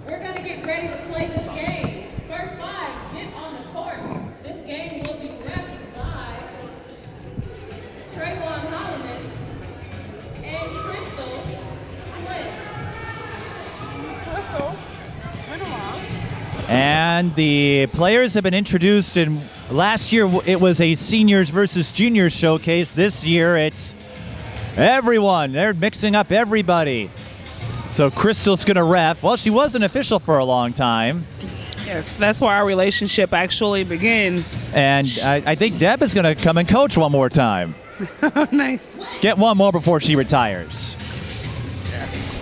We're going to get ready to play this game. First five, get on the court. This game will be refed by Trayvon Holloman and Crystal Flynn. Crystal, run along. And the players have been introduced. In last year, it was a seniors versus juniors showcase. This year, it's everyone. They're mixing up everybody. So Crystal's going to ref. Well, she was an official for a long time. Yes, that's where our relationship actually began. And I think Deb is going to come and coach one more time. Nice. Get one more before she retires. Yes.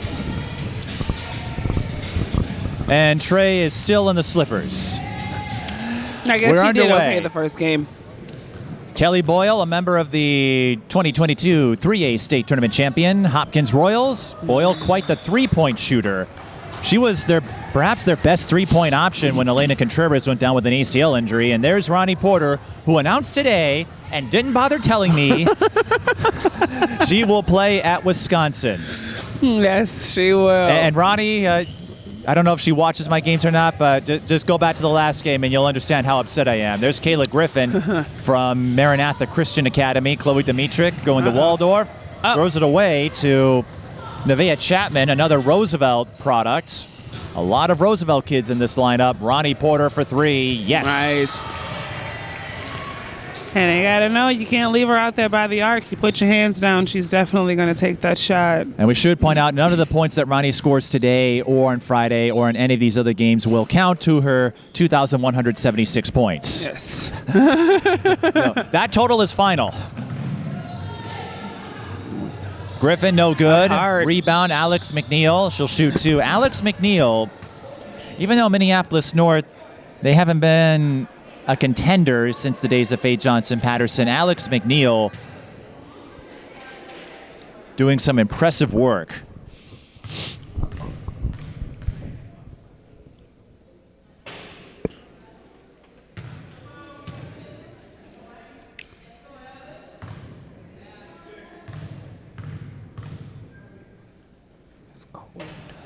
And Trey is still in the slippers. I guess We're he did underway. okay the first game. Kelly Boyle, a member of the 2022 3A state tournament champion, Hopkins Royals. Boyle, quite the three-point shooter. She was perhaps their best three-point option when Elena Contreras went down with an ACL injury. And there's Ronnie Porter, who announced today and didn't bother telling me she will play at Wisconsin. Yes, she will. And Ronnie, I don't know if she watches my games or not, but just go back to the last game and you'll understand how upset I am. There's Kayla Griffin from Maranatha Christian Academy. Cloey Dmytruk going to Waldorf. Throws it away to Nevaeh Chatman, another Roosevelt product. A lot of Roosevelt kids in this lineup. Ronnie Porter for three. Yes. Nice. And I got to know, you can't leave her out there by the arc. You put your hands down, she's definitely going to take that shot. And we should point out, none of the points that Ronnie scores today or on Friday or in any of these other games will count to her 2,176 points. Yes. No, that total is final. Griffin, no good. Rebound, Alex McNeil. She'll shoot two. Alex McNeil, even though Minneapolis North, they haven't been a contender since the days of Faye Johnson-Patterson. Alex McNeil doing some impressive work.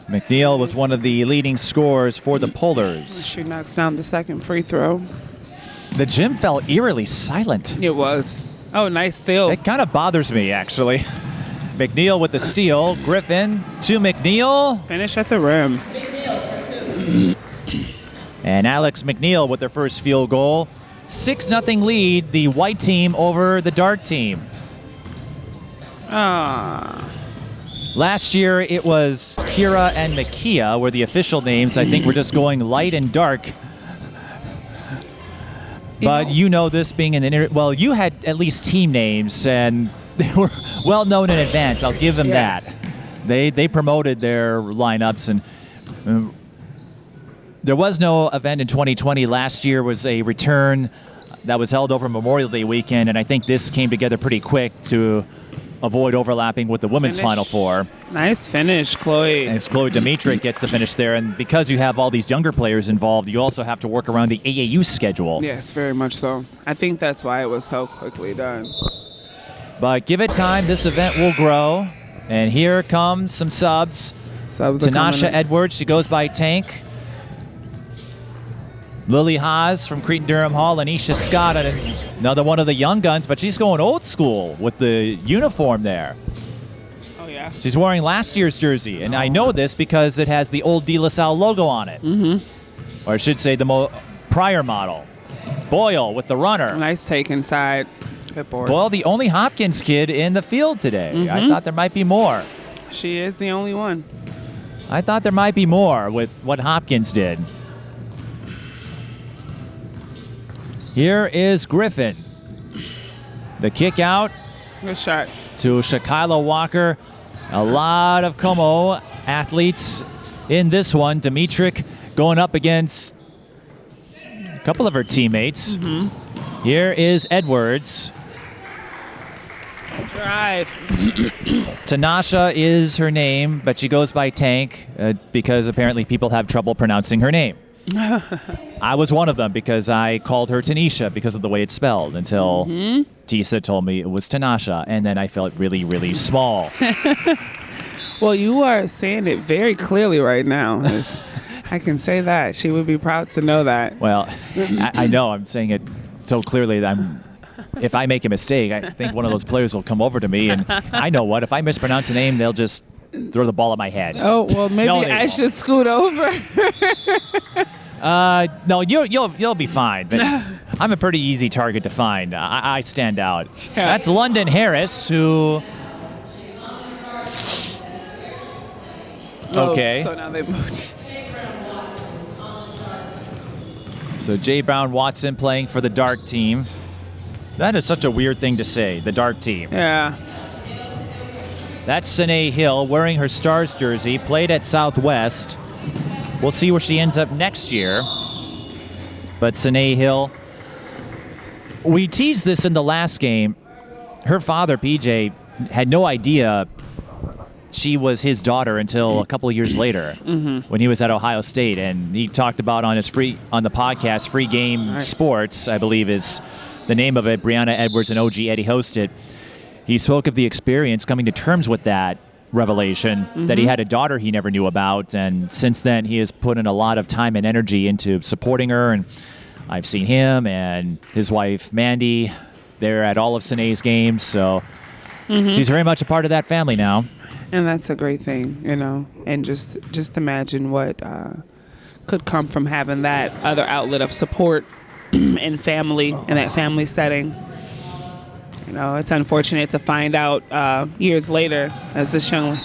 McNeil was one of the leading scorers for the Pullers. She knocks down the second free throw. The gym fell eerily silent. It was. Oh, nice steal. It kind of bothers me, actually. McNeil with the steal. Griffin to McNeil. Finish at the rim. And Alex McNeil with their first field goal. 6-0 lead, the white team over the dark team. Last year, it was Keyira and Makia were the official names. I think we're just going light and dark. But you know this being an well, you had at least team names, and they were well known in advance. I'll give them that. They promoted their lineups, and there was no event in 2020. Last year was a return that was held over Memorial Day weekend, and I think this came together pretty quick to avoid overlapping with the women's Final Four. Nice finish, Cloey. And Cloey Dmytruk gets the finish there. And because you have all these younger players involved, you also have to work around the AAU schedule. Yes, very much so. I think that's why it was so quickly done. But give it time. This event will grow. And here comes some subs. Taniysha Edwards, she goes by Tank. Lily Hahs from Cretin-Derham Hall, Aneisha Scott, and another one of the young guns, but she's going old school with the uniform there. Oh, yeah. She's wearing last year's jersey, and I know this because it has the old DeLaSalle logo on it. Or I should say the prior model. Boyle with the runner. Nice take inside. Good board. Boyle, the only Hopkins kid in the field today. I thought there might be more. She is the only one. I thought there might be more with what Hopkins did. Here is Griffin. The kick out. Good shot. To Shakila Walker. A lot of Como athletes in this one. Dmytruk going up against a couple of her teammates. Here is Edwards. Drive. Taniysha is her name, but she goes by Tank because apparently people have trouble pronouncing her name. I was one of them because I called her Taniysha because of the way it's spelled until Tisa told me it was Taniysha, and then I felt really, really small. Well, you are saying it very clearly right now. I can say that. She would be proud to know that. Well, I know I'm saying it so clearly that if I make a mistake, I think one of those players will come over to me, and I know what. If I mispronounce a name, they'll just throw the ball at my head. Oh, well, maybe No, I should scoot over. No, you'll be fine. But I'm a pretty easy target to find. I stand out. Yeah. That's London Harris, who. Okay. Oh, so now they moved. So Jay Brown Watson playing for the dark team. That is such a weird thing to say, the dark team. Yeah. That's Sinae Hill wearing her Stars jersey, played at Southwest. We'll see where she ends up next year. But Sinae Hill, we teased this in the last game. Her father, PJ, had no idea she was his daughter until a couple of years later when he was at Ohio State. And he talked about on the podcast, Free Game Sports, I believe is the name of it. Brianna Edwards and OG Eddie hosted. He spoke of the experience coming to terms with that revelation, that he had a daughter he never knew about. And since then, he has put in a lot of time and energy into supporting her. And I've seen him and his wife, Mandy. They're at all of Sinae's games. So she's very much a part of that family now. And that's a great thing, you know. And just imagine what could come from having that other outlet of support and family in that family setting. You know, it's unfortunate to find out years later as this young.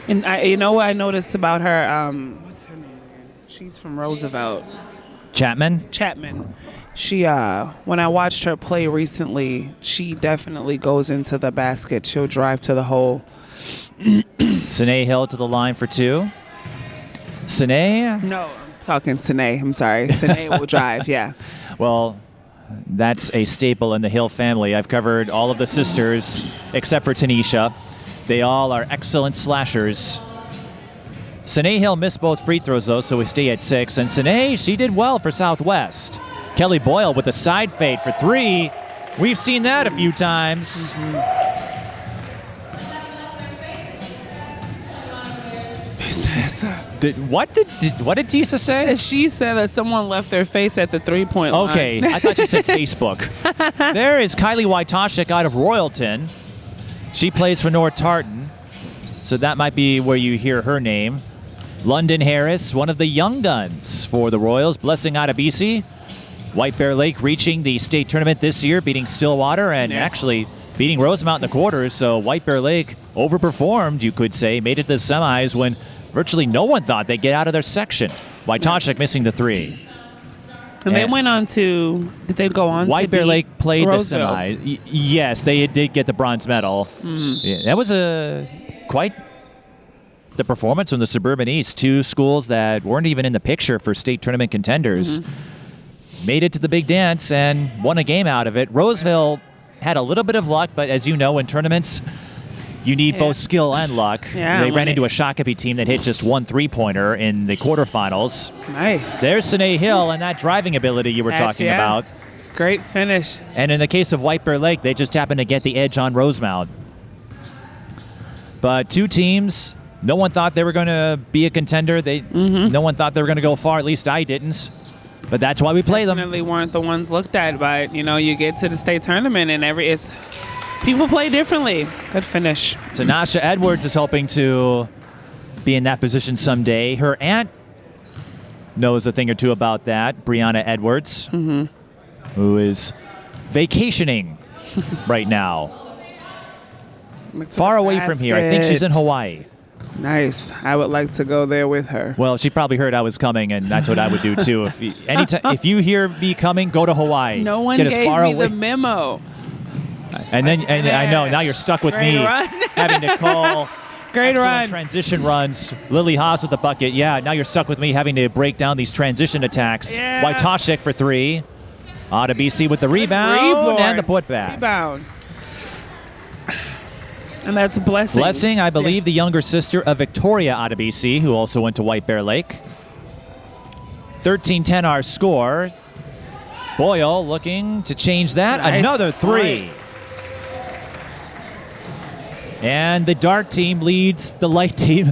And you know what I noticed about her? What's her name again? She's from Roosevelt. Chatman. She, when I watched her play recently, she definitely goes into the basket. She'll drive to the hole. Sinae Hill to the line for two. Sinae? No, I'm talking Sinae. I'm sorry. Sinae will drive, yeah. Well, that's a staple in the Hill family. I've covered all of the sisters except for Taniysha. They all are excellent slashers. Sinae Hill missed both free throws, though, so we stay at 6. And Sinae, she did well for Southwest. Kelly Boyle with a side fade for 3. We've seen that a few times. What did Tisa say? She said that someone left their face at the three-point line. Okay, I thought you said Facebook. There is Kylie Wojtaszek out of Royalton. She plays for North Tartan, so that might be where you hear her name. London Harris, one of the young guns for the Royals, blessing Adebisi. White Bear Lake reaching the state tournament this year, beating Stillwater and actually beating Rosemount in the quarters. So White Bear Lake overperformed, you could say, made it to the semis when virtually no one thought they'd get out of their section. Wojtaszek missing the 3. And they went on to, did they go on White to Bear beat Lake played Roosevelt? the semi. Yes, they did get the bronze medal. Yeah, that was quite the performance from the Suburban East. 2 schools that weren't even in the picture for state tournament contenders. Made it to the big dance and won a game out of it. Roseville had a little bit of luck, but as you know, in tournaments, you need both skill and luck. Yeah, they ran into a Shakopee team that hit just 1 3-pointer in the quarterfinals. Nice. There's Sinae Hill and that driving ability you were talking about. Great finish. And in the case of White Bear Lake, they just happened to get the edge on Rosemount. But 2 teams, no one thought they were going to be a contender. No one thought they were going to go far. At least I didn't. But that's why we play them. Definitely weren't the ones looked at, but you get to the state tournament and people play differently. Good finish. Taniysha Edwards is hoping to be in that position someday. Her aunt knows a thing or two about that, Brianna Edwards, who is vacationing right now. Far away from here. I think she's in Hawaii. Nice. I would like to go there with her. Well, she probably heard I was coming, and that's what I would do too. If you hear me coming, go to Hawaii. No one Get gave as far me away. the memo. And I know now you're stuck with Great me run. having to call Great excellent run. transition runs. Lily Hahs with the bucket. Yeah, now you're stuck with me having to break down these transition attacks. Yeah. Wojtaszek for 3. Adebisi with the rebound and the putback. Rebound. And that's Blessing. Blessing, I believe, the younger sister of Victoria Adebisi, who also went to White Bear Lake. 13-10 our score. Boyle looking to change that. Nice Another 3. point. And the dark team leads the light team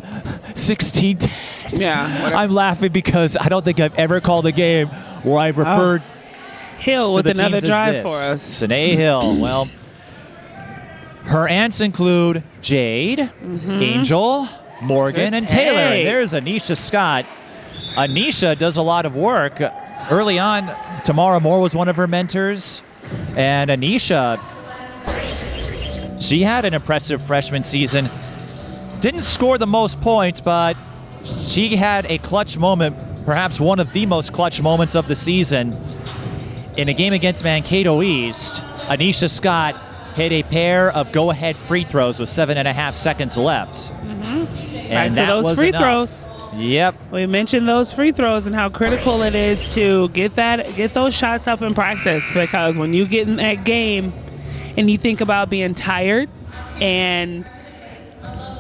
16-10. Yeah. Whatever. I'm laughing because I don't think I've ever called a game where I've referred Hill to with the another teams as drive this. for us. Sinae Hill. Well, her aunts include Jade, Angel, Morgan, Good and Taylor. take. And there's Aneisha Scott. Aneisha does a lot of work. Early on, Tamara Moore was one of her mentors. And Aneisha, she had an impressive freshman season. Didn't score the most points, but she had a clutch moment, perhaps one of the most clutch moments of the season. In a game against Mankato East, Aneisha Scott hit a pair of go-ahead free throws with 7.5 seconds left. And Right, so that those was free enough. throws. Yep. We mentioned those free throws and how critical it is to get those shots up in practice, because when you get in that game and you think about being tired and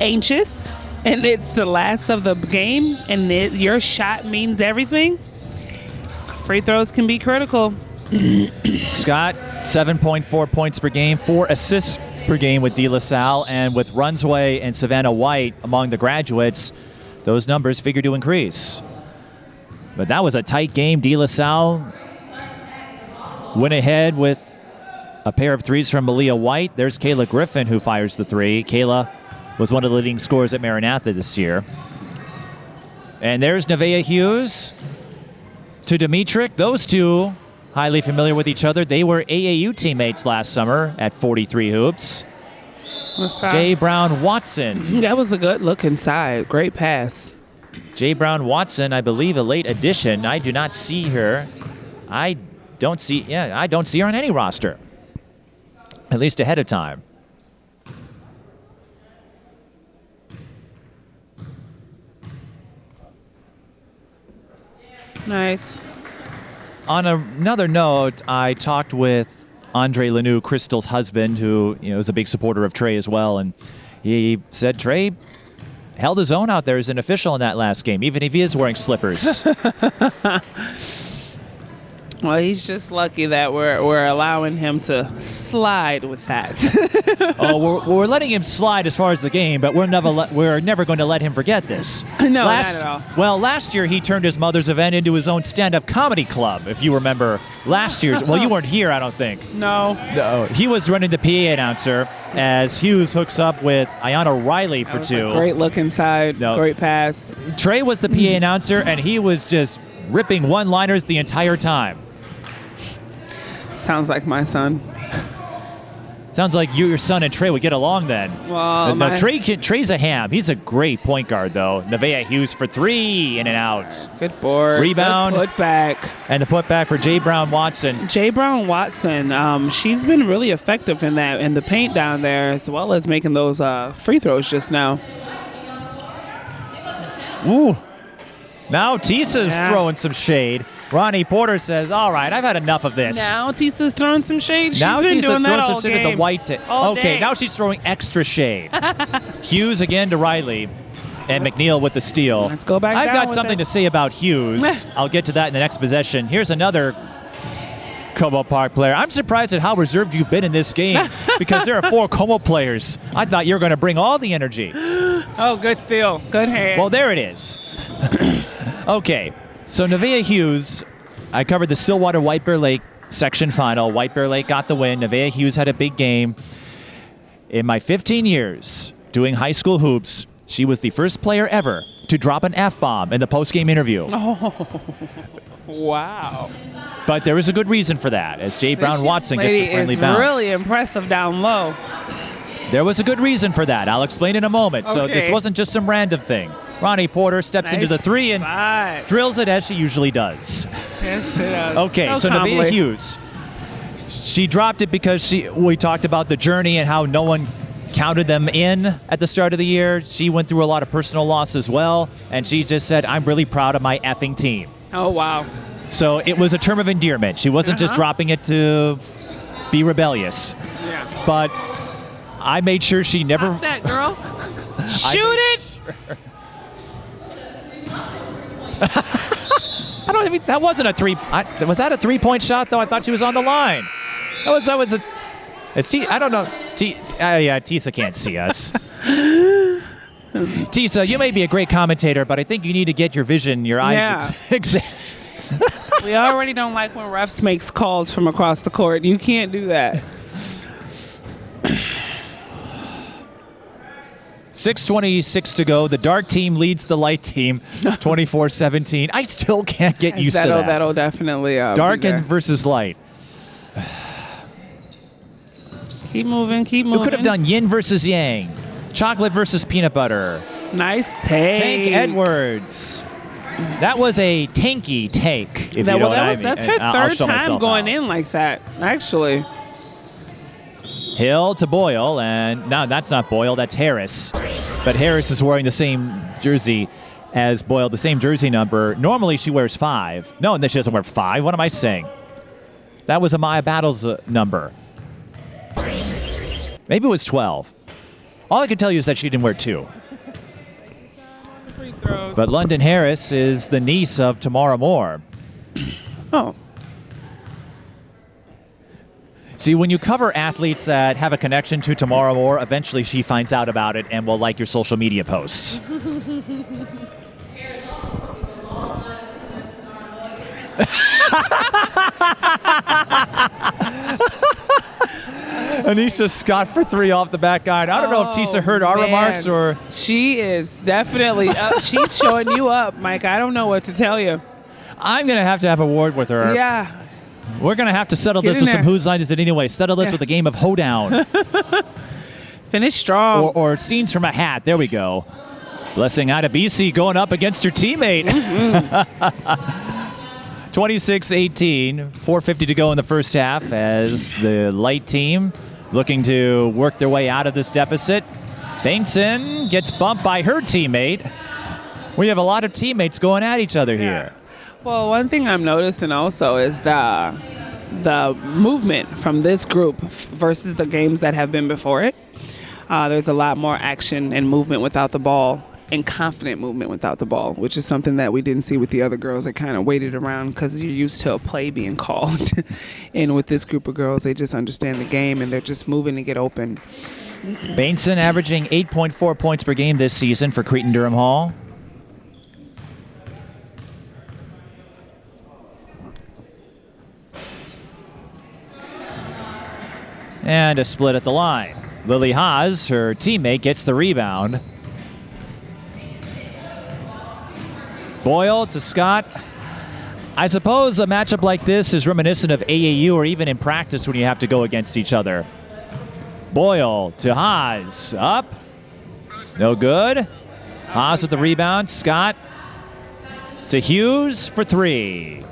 anxious and it's the last of the game and your shot means everything, free throws can be critical. Scott, 7.4 points per game, 4 assists per game with DeLaSalle, and with Runsway and Savannah White among the graduates, those numbers figure to increase. But that was a tight game. DeLaSalle went ahead with a pair of threes from Malia White. There's Kayla Griffin, who fires the three. Kayla was one of the leading scorers at Maranatha this year. And there's Nevaeh Hughes to Dmytruk. Those two highly familiar with each other. They were AAU teammates last summer at 43 Hoops. Jay Brown Watson. That was a good look inside. Great pass. Jay Brown Watson, I believe a late addition. I do not see her. I don't see her on any roster. At least ahead of time. Nice. On another note, I talked with Andre Lanou, Crystal's husband, who is a big supporter of Trey as well, and he said Trey held his own out there as an official in that last game, even if he is wearing slippers. Well, he's just lucky that we're allowing him to slide with that. We're letting him slide as far as the game, but we're never going to let him forget this. No, not at all. Well, last year he turned his mother's event into his own stand-up comedy club. If you remember last year's, well, you weren't here, I don't think. No. He was running the PA announcer as Hughes hooks up with Iyonna Riley for two. Great look inside. No. Great pass. Trey was the PA announcer, and he was just ripping one-liners the entire time. Sounds like my son. Sounds like your son and Trey would get along then. Well, no, Trey's a ham. He's a great point guard, though. Nevaeh Hughes for three, in and out. Good board. Rebound. Good putback. And the putback for Jay Brown Watson. Jay Brown Watson, she's been really effective in the paint down there, as well as making those free throws just now. Ooh. Now Tisa's throwing some shade. Ronnie Porter says, all right, I've had enough of this. Now Tisa's throwing some shade. She's Now been Tisa doing that throwing all some shade game. at the white Day. Now she's throwing extra shade. Hughes again to Riley. And McNeil with the steal. Let's go back I've down got with something it. to say about Hughes. I'll get to that in the next possession. Here's another Como Park player. I'm surprised at how reserved you've been in this game because there are 4 Como players. I thought you were going to bring all the energy. Oh, good steal. Good hand. Well, there it is. Okay, so Nevaeh Hughes, I covered the Stillwater White Bear Lake section final. White Bear Lake got the win. Nevaeh Hughes had a big game. In my 15 years doing high school hoops, she was the first player ever to drop an F-bomb in the post-game interview. Oh, wow. But there was a good reason for that, as Jay Brown Watson gets a friendly bounce. Really impressive down low. There was a good reason for that. I'll explain in a moment. So this Okay. wasn't just some random thing. Ronnie Porter steps into the three and spot. drills it as she usually does. Yes, she does. Okay, so Nevaeh calmly. Hughes. She dropped it because we talked about the journey and how no one counted them in at the start of the year. She went through a lot of personal loss as well, and she just said, I'm really proud of my effing team. Oh, wow. So it was a term of endearment. She wasn't just dropping it to be rebellious. Yeah. But I made sure she never... Pop that, girl. Shoot it. I don't even... That wasn't a three... was that a three-point shot, though? I thought she was on the line. That was a... I don't know. Yeah, Tisa can't see us. Tisa, you may be a great commentator, but I think you need to get your vision, your eyes. Yeah. We already don't like when refs makes calls from across the court. You can't do that. 6:26 to go. The dark team leads the light team 24-17. I still can't get used to that. That'll definitely dark versus light. Keep moving, keep moving. Who could have done yin versus yang? Chocolate versus peanut butter. Nice take. Tank Edwards. That was a tanky take, if you know what I mean. That's her third time going in like that, actually. Hill to Boyle, and no, that's not Boyle, that's Harris. But Harris is wearing the same jersey as Boyle, the same jersey number. Normally she wears 5. No, she doesn't wear 5. What am I saying? That was Amaya Battle's number. Maybe it was 12. All I can tell you is that she didn't wear 2. Free throws. But London Harris is the niece of Tamara Moore. Oh. See, when you cover athletes that have a connection to Tamara Moore, eventually she finds out about it and will like your social media posts. Aneisha Scott for 3 off the back iron. I don't know if Tisa heard our remarks or... She is definitely up. She's showing you up, Mike. I don't know what to tell you. I'm going to have a word with her. Yeah. We're going to have to settle this with some Whose Line Is It Anyway? Settle this with a game of hoedown. Finish strong. Or scenes from a hat. There we go. Blessing Adebisi going up against her teammate. 26-18, 4:50 to go in the first half as the light team looking to work their way out of this deficit. Bengtson gets bumped by her teammate. We have a lot of teammates going at each other here. Well, one thing I'm noticing also is the movement from this group versus the games that have been before it. There's a lot more action and movement without the ball, and confident movement without the ball, which is something that we didn't see with the other girls that kind of waited around because you're used to a play being called. And with this group of girls, they just understand the game and they're just moving to get open. Bengtson averaging 8.4 points per game this season for Cretin-Derham Hall. And a split at the line. Lily Hahs, her teammate, gets the rebound. Boyle to Scott. I suppose a matchup like this is reminiscent of AAU or even in practice when you have to go against each other. Boyle to Hahs. Up. No good. Hahs with the rebound. Scott to Hughes for 3.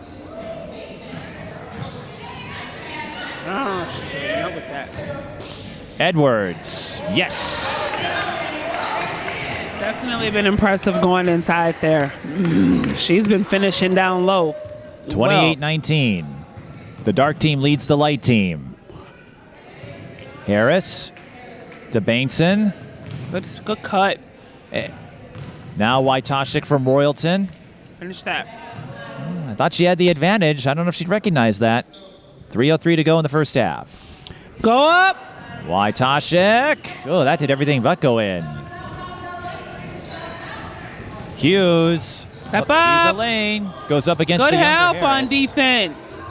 Oh, shit. Not with that. Edwards. Yes. Definitely been impressive going inside there. She's been finishing down low. 28-19. The dark team leads the light team. Harris to Bengtson. Good cut. Now Wojtaszek from Royalton. Finish that. I thought she had the advantage. I don't know if she'd recognize that. 3:03 to go in the first half. Go up. Wojtaszek. Oh, that did everything but go in. Hughes. Step Sees up. a lane. Goes up against Good the younger help Harris. on defense.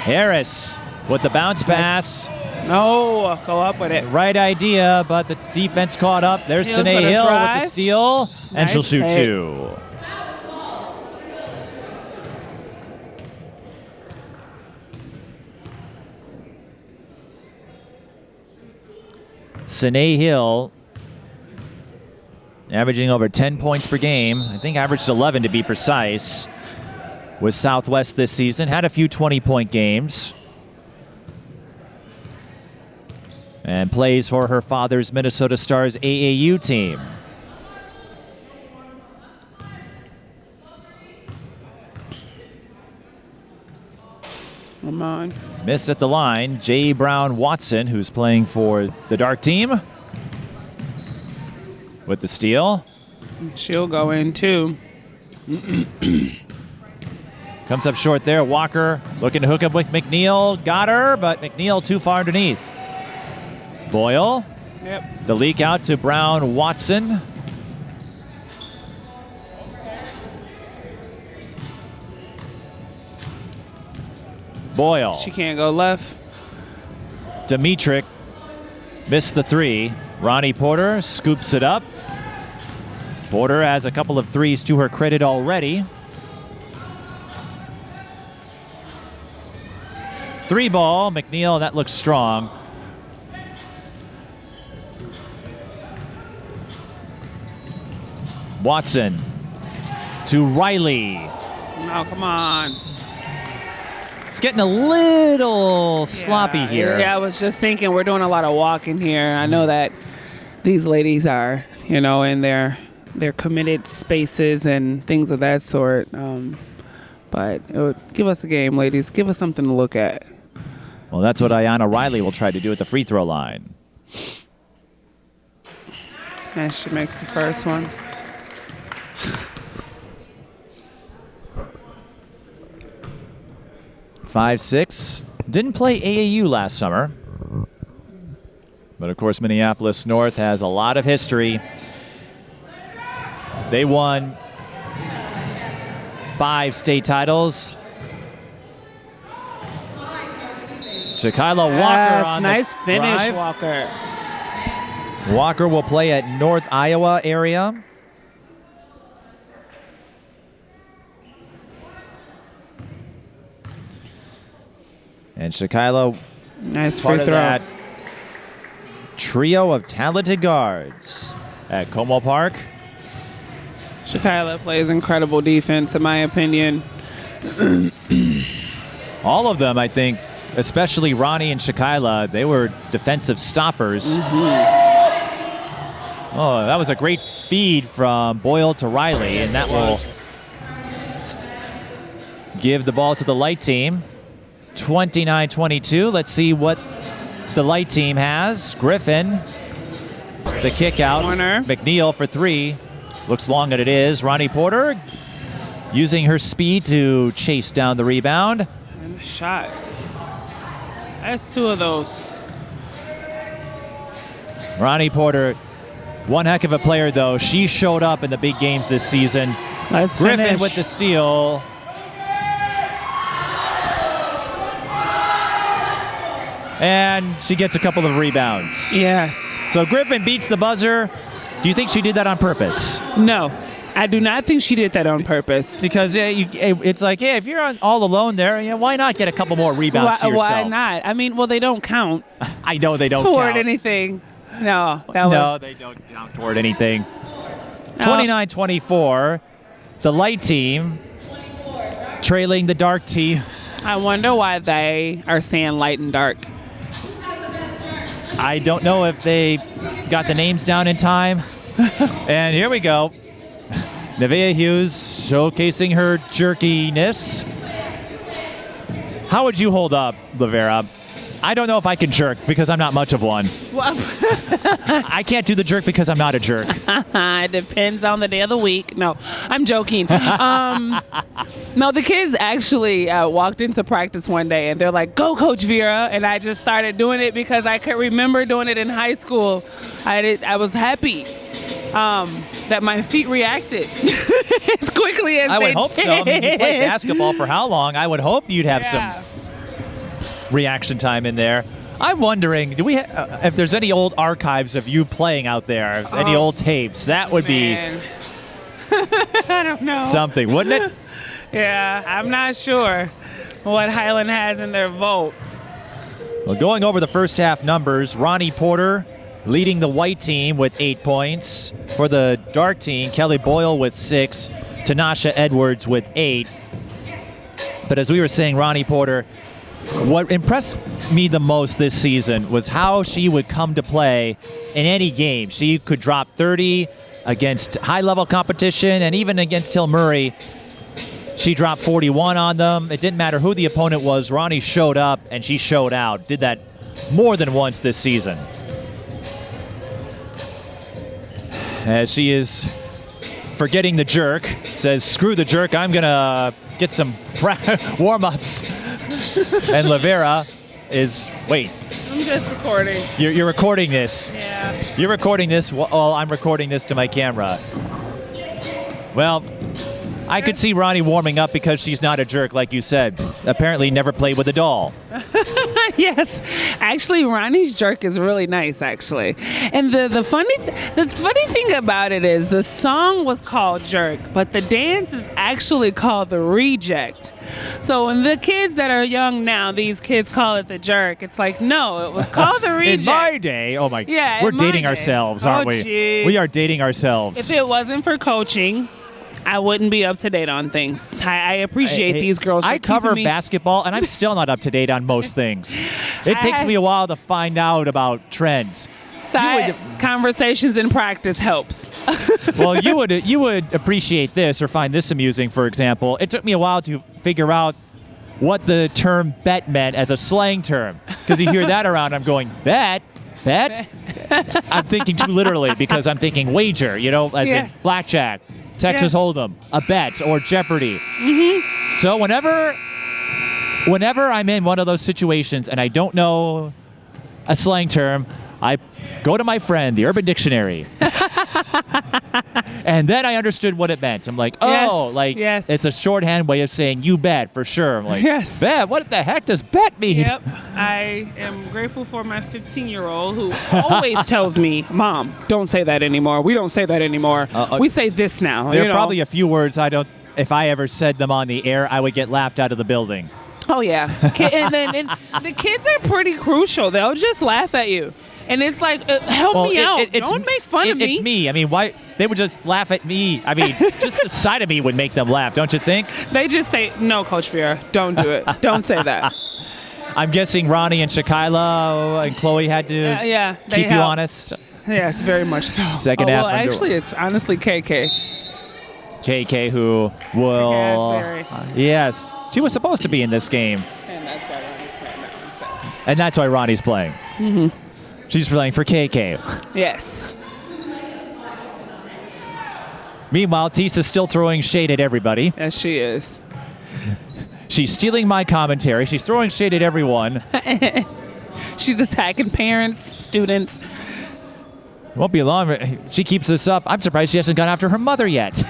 Harris with the bounce pass. No, go up with it. Right idea, but the defense caught up. There's Hill's Sinae gonna Hill drive. with the steal, and Nice she'll shoot take. 2. Sinae Hill averaging over 10 points per game. I think averaged 11 to be precise. With Southwest this season. Had a few 20-point games. And plays for her father's Minnesota Stars AAU team. Come on. Missed at the line. J. Brown Watson, who's playing for the dark team. With the steal. She'll go in too. Comes up short there. Walker looking to hook up with McNeil. Got her, but McNeil too far underneath. Boyle. Yep. The leak out to Brown Watson. Boyle. She can't go left. Dmytruk missed the three. Ronnie Porter scoops it up. Porter has a couple of threes to her credit already. 3 ball, McNeil, that looks strong. Watson to Riley. Oh, come on. It's getting a little sloppy here. Yeah, I was just thinking we're doing a lot of walking here. I know that these ladies are, in their committed spaces and things of that sort. But it would give us a game, ladies. Give us something to look at. Well, that's what Iyonna Riley will try to do at the free throw line. And she makes the first one. Five, 6. Didn't play AAU last summer. But, of course, Minneapolis North has a lot of history. They won 5 state titles. Kayla Walker on nice the finish, drive. Walker. Walker will play at North Iowa area. And Kayla, Nice part free of throw. that trio of talented guards at Como Park. Kayla plays incredible defense, in my opinion. All of them, I think, especially Ronnie and Kayla, they were defensive stoppers. Oh, that was a great feed from Boyle to Riley, and that will give the ball to the light team. 29-22. Let's see what the light team has. Griffin, the kick out. Corner. McNeil for 3. Looks long and it is. Ronnie Porter using her speed to chase down the rebound. And a shot. That's 2 of those. Ronnie Porter, one heck of a player though. She showed up in the big games this season. Let's Griffin finish. with the steal. And she gets a couple of rebounds. Yes. So Griffin beats the buzzer. Do you think she did that on purpose? No, I do not think she did that on purpose. Because it's like, if you're all alone there, why not get a couple more rebounds to yourself? Why not? I mean, well, they don't count I know they don't toward count. anything. No, No, they don't count toward anything. 29-24. The light team trailing the dark team. I wonder why they are saying light and dark. I don't know if they got the names down in time. And here we go. Nevaeh Hughes showcasing her jerkiness. How would you hold up, Lavera? I don't know if I can jerk because I'm not much of one. Well, I can't do the jerk because I'm not a jerk. it depends on the day of the week. No, I'm joking. No, the kids actually walked into practice one day and they're like, "Go, Coach Vera!" And I just started doing it because I could remember doing it in high school. I was happy that my feet reacted as quickly as I they would hope did. so. I mean, you played basketball for how long? I would hope you'd have some reaction time in there. I'm wondering, do we if there's any old archives of you playing out there, any old tapes? That would Man. I don't know. be something, wouldn't it? Yeah, I'm not sure what Highland has in their vote. Well, going over the first half numbers, Ronnie Porter leading the white team with 8 points. For the dark team, Kelly Boyle with 6, Taniysha Edwards with 8. But as we were saying, Ronnie Porter, what impressed me the most this season was how she would come to play in any game. She could drop 30 against high-level competition, and even against Hill Murray, she dropped 41 on them. It didn't matter who the opponent was. Ronnie showed up, and she showed out. Did that more than once this season. As she is forgetting the jerk, says, "Screw the jerk, I'm going to get some warm-ups." And Lavera is, wait, I'm just recording. You're recording this. Yeah. You're recording this while I'm recording this to my camera. Well, I could see Ronnie warming up because she's not a jerk, like you said. Apparently never played with a doll. Yes, actually, Ronnie's jerk is really nice, actually. And the funny thing about it is the song was called Jerk, but the dance is actually called the Reject. So when the kids that are young now, these kids call it the Jerk. It's like, no, it was called the Reject. In my day, oh my, Yeah, we're in my dating day. ourselves, aren't Oh, we? geez. We are dating ourselves. If it wasn't for coaching, I wouldn't be up to date on things. I appreciate Hey, these girls. For I cover keeping me. basketball, and I'm still not up to date on most things. It takes me a while to find out about trends. Side conversations in practice helps. Well, you would appreciate this or find this amusing, for example. It took me a while to figure out what the term bet meant as a slang term. Because you hear that around, I'm going, bet? I'm thinking too literally because I'm thinking wager, as Yes. in blackjack, Texas Hold'em, a bet, or Jeopardy. Mm-hmm. So whenever I'm in one of those situations and I don't know a slang term, I go to my friend, the Urban Dictionary. And then I understood what it meant. I'm like, yes. It's a shorthand way of saying you bet for sure. I'm like, Yes. bet? What the heck does bet mean? Yep. I am grateful for my 15-year-old who always tells me, Mom, don't say that anymore. We don't say that anymore. We say this now. There are probably a few words if I ever said them on the air, I would get laughed out of the building. Oh, yeah. And the kids are pretty crucial. They'll just laugh at you. And it's like, help me out. Don't make fun of me. It's me. I mean, why? They would just laugh at me. I mean, just the sight of me would make them laugh, don't you think? They just say, no, Coach Vera, don't do it. Don't say that. I'm guessing Ronnie and Kayla and Cloey had to keep you honest. Yes, very much so. Second half. Well, actually, it's honestly KK. KK, who will... Asbury. Yes. She was supposed to be in this game. And that's why Ronnie's playing that one. And that's why Ronnie's playing. Mm-hmm. She's playing for KK. Yes. Meanwhile, Tisa's still throwing shade at everybody. Yes, she is. She's stealing my commentary. She's throwing shade at everyone. She's attacking parents, students. Won't be long. She keeps this up. I'm surprised she hasn't gone after her mother yet.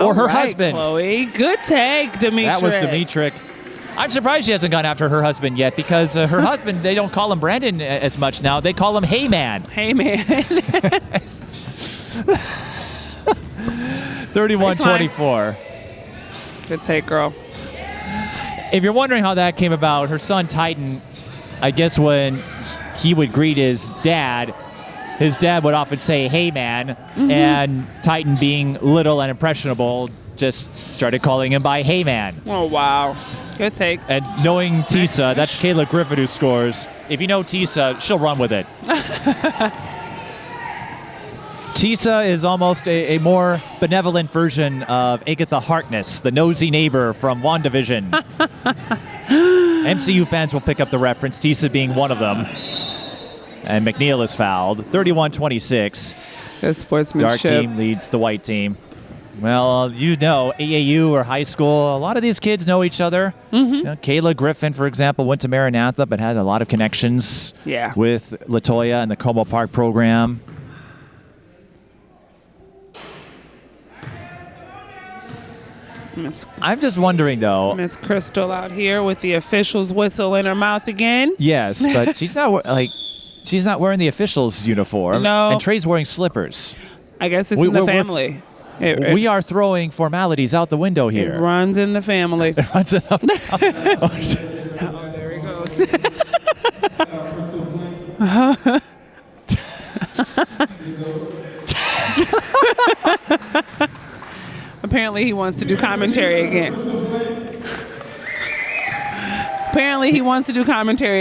Or her husband. Cloey. Good take, Dmytruk. That was Dmytruk. I'm surprised she hasn't gone after her husband yet because her husband, they don't call him Brandon as much now. They call him Hey Man. Hey, man. 31-24. Good take, girl. If you're wondering how that came about, her son Titan, I guess when he would greet his dad would often say, hey man, and Titan being little and impressionable just started calling him by hey man. Oh, wow. Good take. And knowing Tisa, that's Kayla Griffin who scores. If you know Tisa, she'll run with it. Tisa is almost a more benevolent version of Agatha Harkness, the nosy neighbor from WandaVision. MCU fans will pick up the reference, Tisa being one of them. And McNeil is fouled. 31-26. Good sportsmanship. Dark team leads the white team. Well, AAU or high school, a lot of these kids know each other. Mm-hmm. Kayla Griffin, for example, went to Maranatha but had a lot of connections with LaToya and the Como Park program. I'm just wondering, though. Miss Crystal out here with the official's whistle in her mouth again. Yes, but she's not wearing the official's uniform. No. And Trey's wearing slippers. I guess it's in the family. We are throwing formalities out the window here. It runs in the family. It runs in the Oh, there he goes. Apparently he wants to do commentary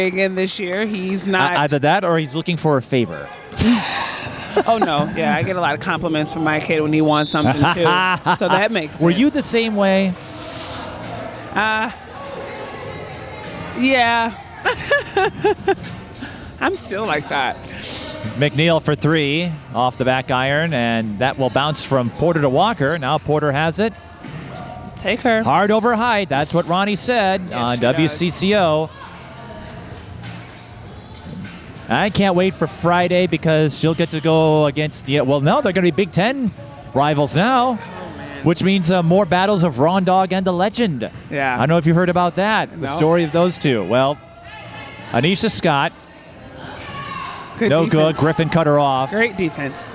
again. This year. He's not. Either that or he's looking for a favor. Oh, no. Yeah, I get a lot of compliments from my kid when he wants something, too. So that makes sense. Were you the same way? Yeah. I'm still like that. McNeil for three off the back iron, and that will bounce from Porter to Walker. Now Porter has it. Take her. Hard over height. That's what Ronnie said on WCCO. I can't wait for Friday because she'll get to go against the. Well, no, they're going to be Big Ten rivals now, which means more battles of Ron Dog and the Legend. Yeah. I don't know if you heard about that. The No. story of those two. Well, Aneisha Scott, Good no defense. good. Griffin cut her off. Great defense.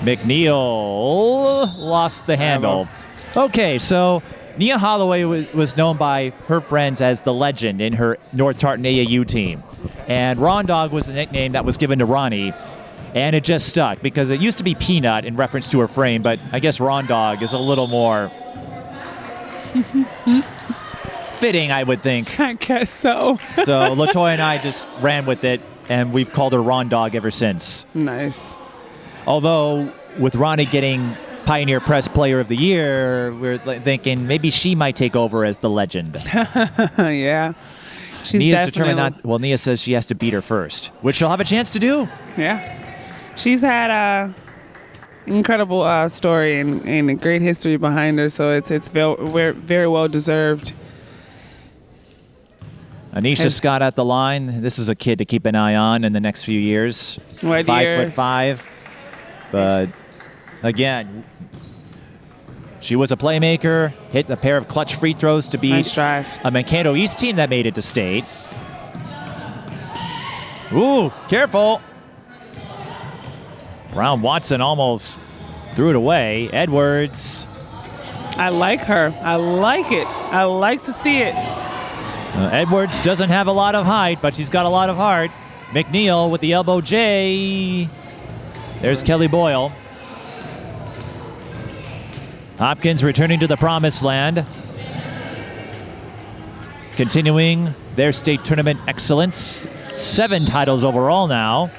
McNeil lost the handle. Okay, so Nia Holloway was known by her friends as the Legend in her North Tartan AAU team. And Ron Dog was the nickname that was given to Ronnie. And it just stuck because it used to be Peanut in reference to her frame, but I guess Ron Dog is a little more fitting, I would think. I guess so. So LaToya and I just ran with it, and we've called her Ron Dog ever since. Nice. Although, with Ronnie getting Pioneer Press Player of the Year, we're thinking maybe she might take over as the Legend. Yeah. She's Nia's definitely, determined not. Well, Nia says she has to beat her first, which she'll have a chance to do. Yeah. She's had a incredible story and a great history behind her, so it's very well deserved. Aneisha Scott at the line. This is a kid to keep an eye on in the next few years. What year? 5'5", but again, she was a playmaker. Hit a pair of clutch free throws to beat Nice drive. a Mankato East team that made it to state. Ooh, careful! Brown Watson almost threw it away. Edwards. I like her. I like it. I like to see it. Edwards doesn't have a lot of height, but she's got a lot of heart. McNeil with the elbow J. There's Kelly Boyle. Hopkins returning to the promised land. Continuing their state tournament excellence. 7 titles overall now.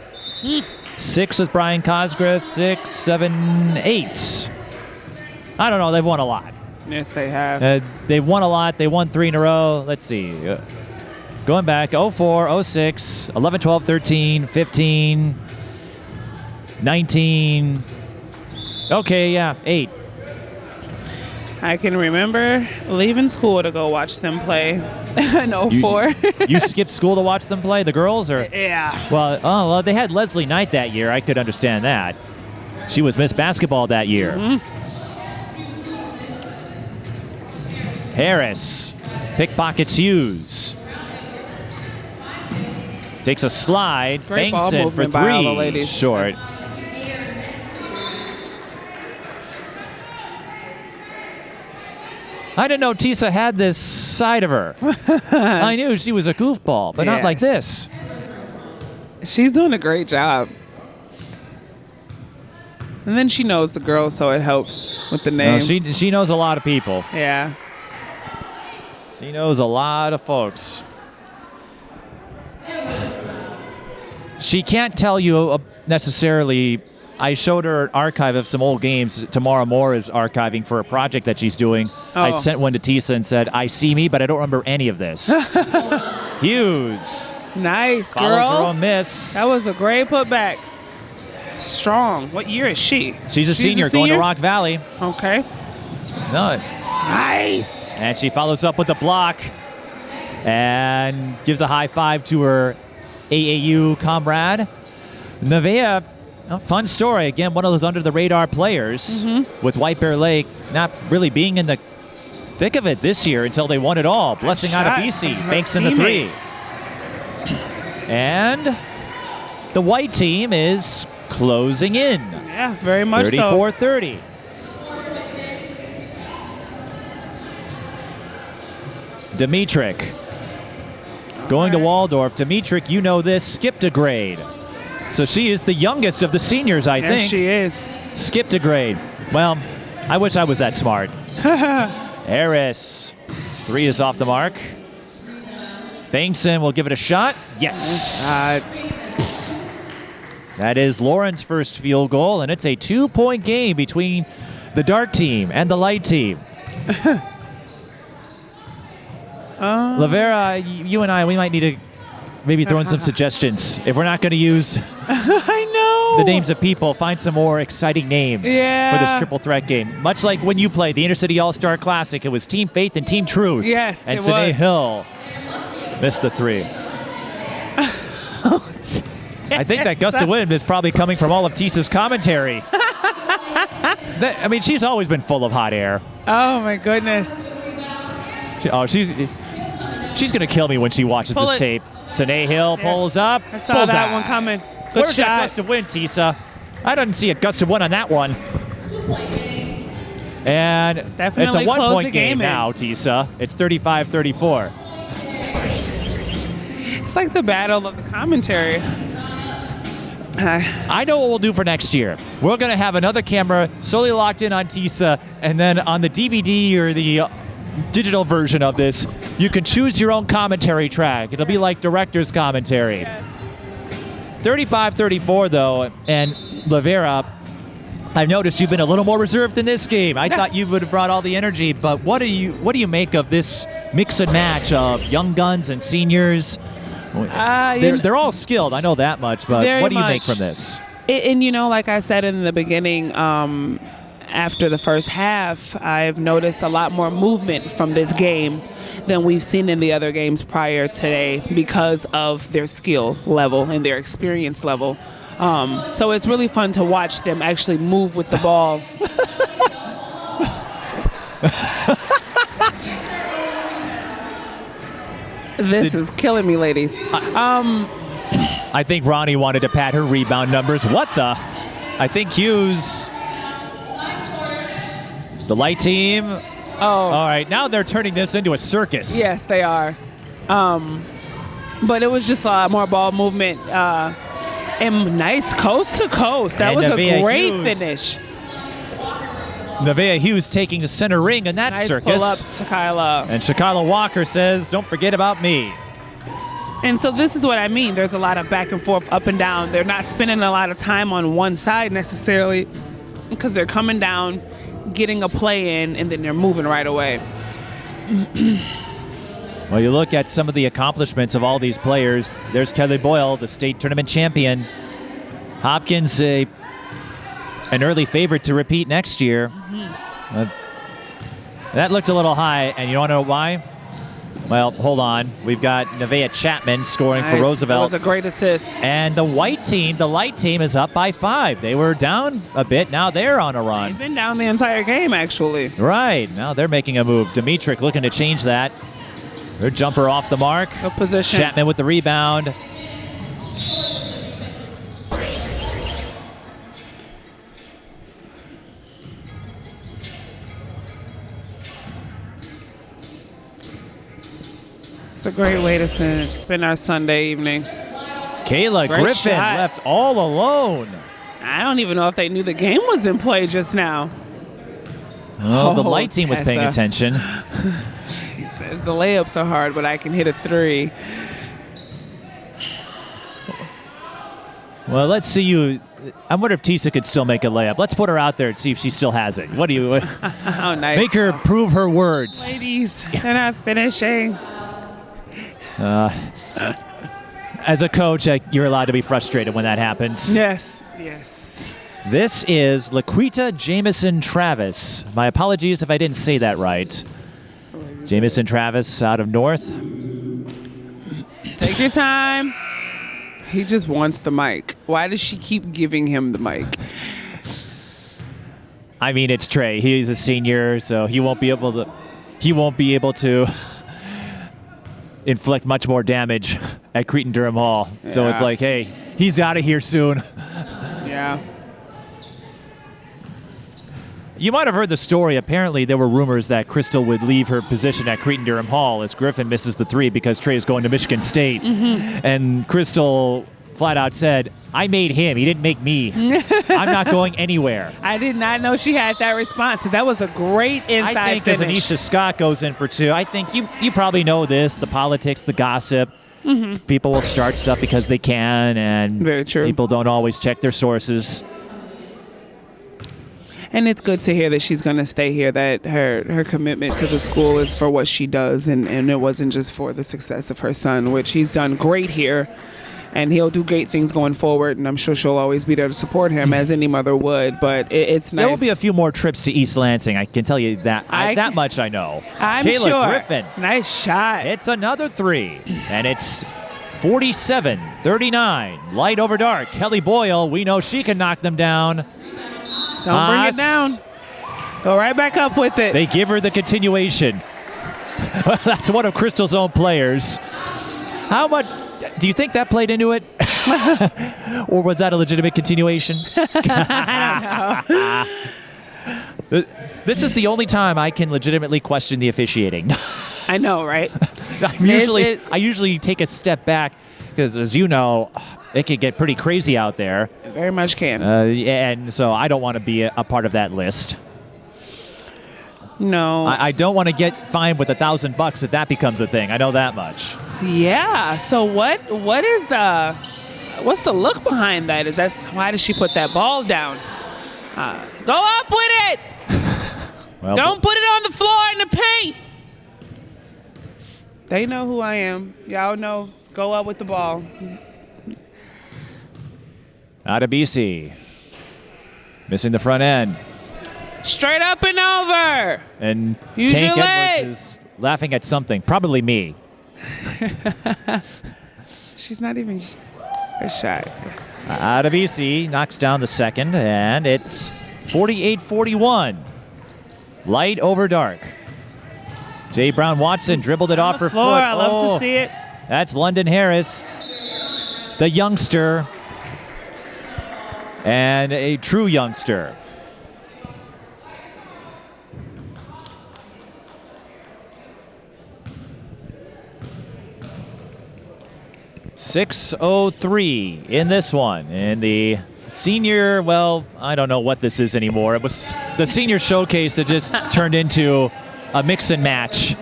6 with Brian Cosgrove, 6, 7, 8. I don't know, they've won a lot. Yes, they have. They won a lot. They won 3 in a row. Let's see. Going back, 04, 06, 11, 12, 13, 15, 19. Okay, yeah, 8. I can remember leaving school to go watch them play in 04. You skipped school to watch them play, the girls? Or Yeah. Well, they had Leslie Knight that year. I could understand that. She was Miss Basketball that year. Harris pickpockets Hughes. Takes a slide. Great ball Bengtson for movement by all the 3. ladies. Short. I didn't know Tisa had this side of her. I knew she was a goofball, but not like this. She's doing a great job. And then she knows the girls, so it helps with the No, names. she knows a lot of people. Yeah. She knows a lot of folks. She can't tell you necessarily. I showed her an archive of some old games. Tamara Moore is archiving for a project that she's doing. I sent one to Tisa and said, I see me, but I don't remember any of this. Hughes. Nice, Follows girl. her own miss. That was a great putback. Strong. What year is she? She's a senior going to Rock Valley. Okay. No. Nice. And she follows up with a block and gives a high five to her AAU comrade. Nevaeh, a fun story. Again, one of those under-the-radar players with White Bear Lake not really being in the thick of it this year until they won it all. Blessing Adebisi, banks in the 3. And the white team is closing in. Yeah, very much 34-30. Dmytruk going to Waldorf. Dmytruk, you know this, skipped a grade. So she is the youngest of the seniors, I think. Yes, she is. Skipped a grade. Well, I wish I was that smart. Harris. 3 is off the mark. Bengtson will give it a shot. Yes. That is Lauren's first field goal, and it's a 2-point game between the dark team and the light team. Lavera, you and I, we might need to maybe throw in some suggestions. If we're not going to use I know. the names of people, find some more exciting names for this triple threat game. Much like when you played the Intercity All-Star Classic, it was Team Faith and Team Truth. Yes, and it Sinae was. Hill missed the 3. I think that gust of wind is probably coming from all of Tisa's commentary. I mean, she's always been full of hot air. Oh my goodness. She's gonna kill me when she watches this tape. Sinae Hill pulls up. I saw that one coming. Good Where's shot. that gust of wind, Tisa? I didn't see a gust of wind on that one. And Definitely it's a close the one-point game game in. now, Tisa. It's 35-34. It's like the battle of the commentary. I know what we'll do for next year. We're going to have another camera solely locked in on Tisa, and then on the DVD or the digital version of this, you can choose your own commentary track. It'll be like director's commentary. 35-34, though, and Lavera, I've noticed you've been a little more reserved in this game. I thought you would have brought all the energy, but what do you make of this mix and match of young guns and seniors? They're all skilled, I know that much, but what do you make from this? And like I said in the beginning, after the first half, I've noticed a lot more movement from this game than we've seen in the other games prior today because of their skill level and their experience level. So it's really fun to watch them actually move with the ball. This is killing me, ladies. I think Ronnie wanted to pad her rebound numbers. What the? I think Hughes, the light team. Oh. All right, now they're turning this into a circus. Yes, they are. But it was just more ball movement. And nice coast to coast. That was Nevaeh a great Hughes. finish. Nevaeh Hughes taking the center ring in that Nice circus. pull-ups to Kayla. And Shakila Walker says, don't forget about me. And so this is what I mean. There's a lot of back and forth, up and down. They're not spending a lot of time on one side necessarily because they're coming down, getting a play in, and then they're moving right away. Well, you look at some of the accomplishments of all these players. There's Kelly Boyle, the state tournament champion. Hopkins, an early favorite to repeat next year. That looked a little high, and you want to know why? Well, hold on. We've got Nevaeh Chatman scoring for Roosevelt. That was a great assist. And the white team, the light team, is up by 5. They were down a bit. Now they're on a run. They've been down the entire game, actually. Right. Now they're making a move. Dmytruk looking to change that. Her jumper off the mark. Good position. Chatman with the rebound. It's a great way to spend our Sunday evening. Kayla Great Griffin shot. left all alone. I don't even know if they knew the game was in play just now. Oh, the Oh, light team was paying Tessa. attention. She says the layups are hard, but I can hit a 3. Well, let's see you. I wonder if Tisa could still make a layup. Let's put her out there and see if she still has it. What do you How nice. make her prove her words? Ladies, they're not finishing. As a coach, you're allowed to be frustrated when that happens. Yes, yes. This is LaQuita Jamison-Travis. My apologies if I didn't say that right. Jamison-Travis out of North. Take your time. He just wants the mic. Why does she keep giving him the mic? I mean, it's Trey. He's a senior, so he won't be able to inflict much more damage at Cretin-Derham Hall. So it's Yeah. like, hey, he's out of here soon. Yeah. You might have heard the story. Apparently, there were rumors that Crystal would leave her position at Cretin-Derham Hall as Griffin misses the 3 because Trey is going to Michigan State. And Crystal flat out said, I made him. He didn't make me. I'm not going anywhere. I did not know she had that response. That was a great inside I think finish. as Aneisha Scott goes in for 2, I think you probably know this, the politics, the gossip. People will start stuff because they can, and Very true. people don't always check their sources. And it's good to hear that she's going to stay here, that her commitment to the school is for what she does, and it wasn't just for the success of her son, which he's done great here, and he'll do great things going forward, and I'm sure she'll always be there to support him, as any mother would, but it's nice. There will be a few more trips to East Lansing. I can tell you that. That much I know. I'm Kayla sure. Griffin. Nice shot. It's another 3, and it's 47-39. Light over dark. Kelly Boyle, we know she can knock them down. Don't bring it down. Go right back up with it. They give her the continuation. That's one of Crystal's own players. How much do you think that played into it? Or was that a legitimate continuation? I don't know. This is the only time I can legitimately question the officiating. I know, right? I usually take a step back because, as you know, it can get pretty crazy out there. It very much can. And so I don't want to be a part of that list. No. I don't want to get fined with $1,000 if that becomes a thing. I know that much. Yeah. So what's the look behind that? Why did she put that ball down? Go up with it. Well, Don't put it on the floor in the paint. They know who I am. Y'all know. Go up with the ball. Adebisi missing the front end. Straight up and over. And Use Tank your Edwards legs. is laughing at something. Probably me. She's not even a shot. Adebisi knocks down the second, and it's 48-41. Light over dark. Jay Brown-Watson dribbled it off her floor. foot. I love to see it. That's London Harris, the youngster, and a true youngster. .603 in this one. And the senior, well, I don't know what this is anymore. It was the senior showcase that just turned into a mix and match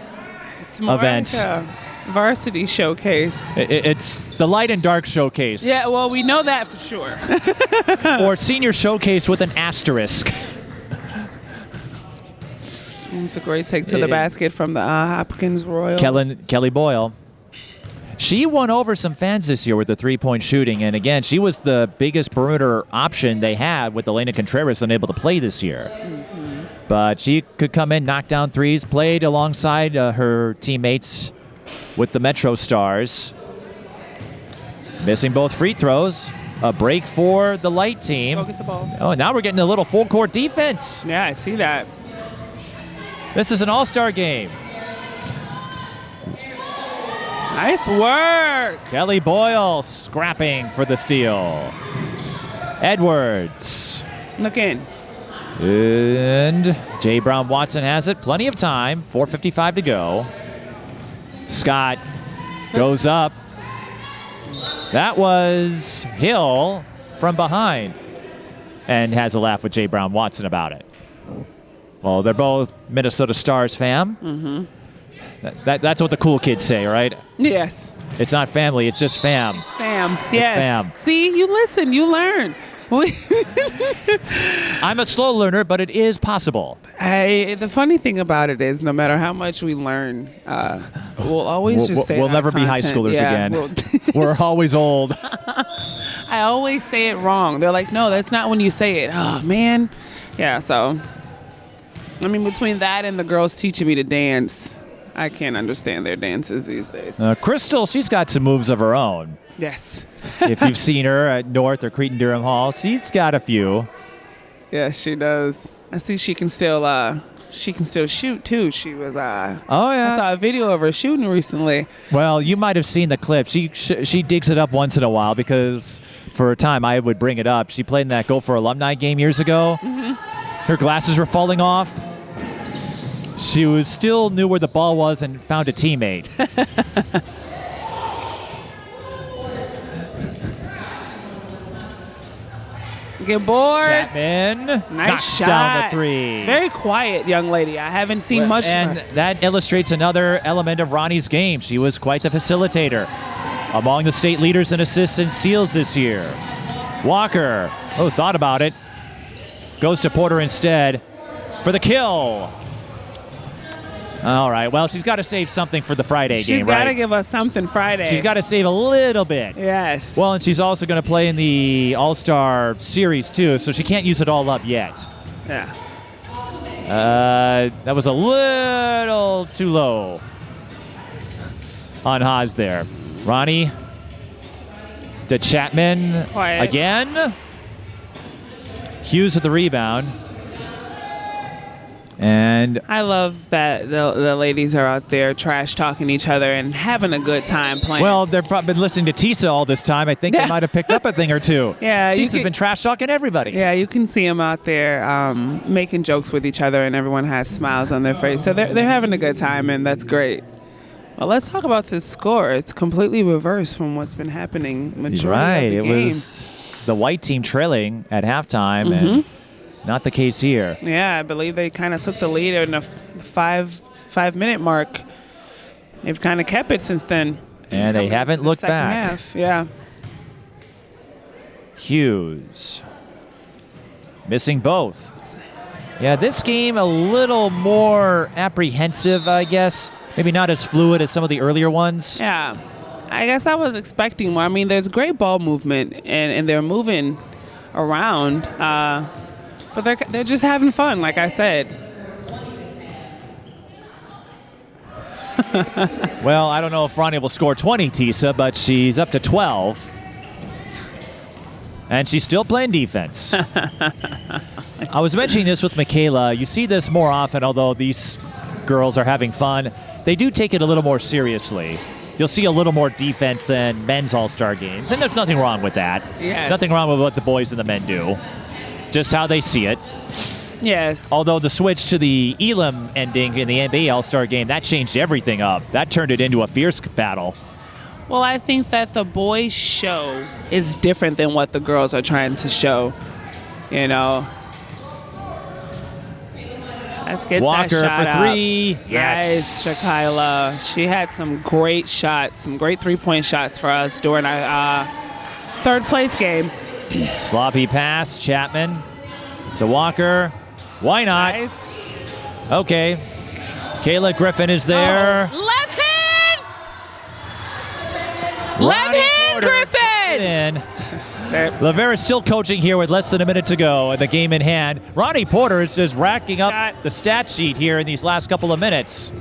It's more event. like a varsity showcase. It's the light and dark showcase. Yeah, well, we know that for sure. Or senior showcase with an asterisk. It's a great take to the basket from the Hopkins Royals. Kelly Boyle. She won over some fans this year with the three-point shooting, and again, she was the biggest perimeter option they had with Elena Contreras unable to play this year. Mm-hmm. But she could come in, knock down threes, played alongside her teammates with the Metro Stars. Missing both free throws. A break for the light team. Go get the ball. Oh, now we're getting a little full-court defense. Yeah, I see that. This is an all-star game. Nice work. Kelly Boyle scrapping for the steal. Edwards. Look in. And Jay Brown-Watson has it. Plenty of time. 4:55 to go. Scott goes up. That was Hill from behind. And has a laugh with Jay Brown-Watson about it. Well, they're both Minnesota Stars fam. Mm-hmm. That's what the cool kids say, right? Yes. It's not family, it's just fam. Fam. Yes. fam. See, you listen, you learn. I'm a slow learner, but it is possible. The funny thing about it is, no matter how much we learn, we'll always just say we'll our never be high content. schoolers Yeah, again. We're always old. I always say it wrong. They're like, no, that's not when you say it. Oh, man. Yeah, so, I mean, between that and the girls teaching me to dance, I can't understand their dances these days. Crystal, she's got some moves of her own. Yes. If you've seen her at North or Cretin-Derham Hall, she's got a few. Yes, she does. I see she can still shoot too. She was Oh yeah. I saw a video of her shooting recently. Well, you might have seen the clip. She digs it up once in a while because for a time I would bring it up. She played in that Gopher alumni game years ago. Mm-hmm. Her glasses were falling off. She still knew where the ball was and found a teammate. Get bored. Chatman Nice knocks shot. down the three. Very quiet young lady. I haven't seen much And of her. that illustrates another element of Ronnie's game. She was quite the facilitator. Among the state leaders in assists and steals this year. Walker, thought about it. Goes to Porter instead for the kill. All right, well, she's got to save something for the Friday game, right? She's got to give us something Friday. She's got to save a little bit. Yes. Well, and she's also going to play in the All-Star Series, too, so she can't use it all up yet. Yeah. That was a little too low on Hahs there. Ronnie To Chatman Quiet. again. Hughes with the rebound. And I love that the ladies are out there trash talking each other and having a good time playing. well, they've probably been listening to Tisa all this time. I think they might have picked up a thing or two. Yeah, you Tisa's could- been trash talking everybody. yeah, you can see them out there making jokes with each other, and everyone has smiles on their face. So they're having a good time, and that's great. Well, let's talk about this score. It's completely reversed from what's been happening majority Right. of the It game. was the white team trailing at halftime, and not the case here. Yeah, I believe they kind of took the lead in the 5-minute mark. They've kind of kept it since then. And they haven't looked Second back. half, yeah. Hughes missing both. Yeah, this game a little more apprehensive, I guess. Maybe not as fluid as some of the earlier ones. Yeah, I guess I was expecting more. I mean, there's great ball movement, and they're moving around, but they're just having fun, like I said. Well, I don't know if Ronnie will score 20, Tisa, but she's up to 12. And she's still playing defense. I was mentioning this with Michaela. You see this more often, although these girls are having fun. They do take it a little more seriously. You'll see a little more defense than men's all-star games, and there's nothing wrong with that. Yes. Nothing wrong with what the boys and the men do. Just how they see it. Yes. Although the switch to the Elam ending in the NBA All-Star game, that changed everything up. That turned it into a fierce battle. Well, I think that the boys' show is different than what the girls are trying to show. You know. Let's get Walker that shot for three. Up. Yes. Nice, Kayla. She had some great shots, some great three-point shots for us during our third-place game. Sloppy pass, Chatman to Walker. Why not? Nice. Okay. Kayla Griffin is there. Oh, left hand! Left Ronnie hand, Porter Griffin! in. LaVera is still coaching here with less than a minute to go and the game in hand. Ronnie Porter is just racking up Shot. the stat sheet here in these last couple of minutes.